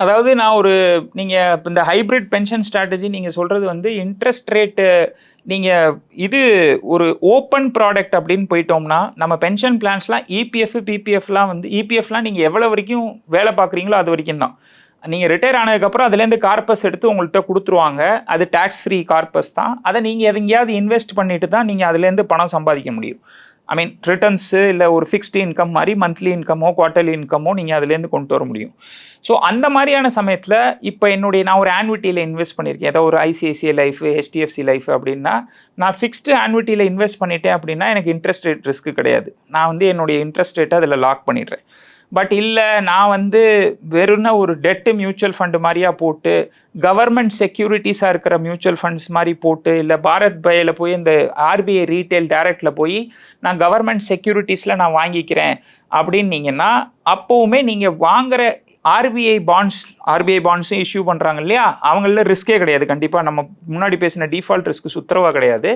அதாவது நான் ஒரு நீங்க இந்த ஹைபிரிட் பென்ஷன் ஸ்ட்ராட்டஜி நீங்க சொல்றது வந்து இன்ட்ரெஸ்ட் ரேட்டு நீங்க இது ஒரு ஓப்பன் ப்ராடக்ட் அப்படின்னு போயிட்டோம்னா நம்ம பென்ஷன் பிளான்ஸ்லாம் இபிஎஃப் பிபிஎஃப்லாம் வந்து இபிஎஃப்லாம் நீங்க எவ்வளவு வரைக்கும் வேலை பார்க்குறீங்களோ அது வரைக்கும் தான். நீங்க ரிட்டையர் ஆனதுக்கப்புறம் அதுலேருந்து கார்பஸ் எடுத்து உங்கள்கிட்ட கொடுத்துருவாங்க. அது டேக்ஸ் ஃப்ரீ கார்பஸ் தான். அதை நீங்க எங்கேயாவது இன்வெஸ்ட் பண்ணிட்டு தான் நீங்க அதுலேருந்து பணம் சம்பாதிக்க முடியும். ஐ மீன் ரிட்டர்ன்ஸு இல்லை ஒரு ஃபிக்ஸ்டு இன்கம் மாதிரி மந்த்லி இன்கமோ குவார்ட்டர்லி இன்கமோ நீங்கள் அதுலேருந்து கொண்டு வர முடியும். ஸோ அந்த மாதிரியான சமயத்தில் இப்போ நான் ஒரு ஆன்விட்டியில் இன்வெஸ்ட் பண்ணியிருக்கேன். ஏதோ ஒரு ஐசிஐசிஐ லைஃப், ஹெச்டிஎஃப்சி லைஃப் அப்படின்னா நான் ஃபிக்ஸ்டு ஆன்விட்டியில் இன்வெஸ்ட் பண்ணிட்டேன் அப்படின்னா எனக்கு இன்ட்ரெஸ்ட் ரேட் ரிஸ்க் கிடையாது. நான் வந்து என்னுடைய இன்ட்ரெஸ்ட் ரேட்டை அதில் லாக் பண்ணிடுறேன். பட் இல்லை நான் வந்து வெறும்னா ஒரு டெட்டு மியூச்சுவல் ஃபண்டு மாதிரியா போட்டு கவர்மெண்ட் செக்யூரிட்டிஸாக இருக்கிற மியூச்சுவல் ஃபண்ட்ஸ் மாதிரி போட்டு இல்லை பாரத் பையில் போய் இந்த ஆர்பிஐ ரீட்டைல் டைரக்டில் போய் நான் கவர்மெண்ட் செக்யூரிட்டிஸில் நான் வாங்கிக்கிறேன் அப்படின்னீங்கன்னா அப்போவுமே நீங்கள் வாங்குற ஆர்பிஐ பாண்ட்ஸும் இஷ்யூ பண்ணுறாங்க இல்லையா, அவங்கள ரிஸ்கே கிடையாது. கண்டிப்பாக நம்ம முன்னாடி பேசின டிஃபால்ட் ரிஸ்க் சுத்தரவாக கிடையாது.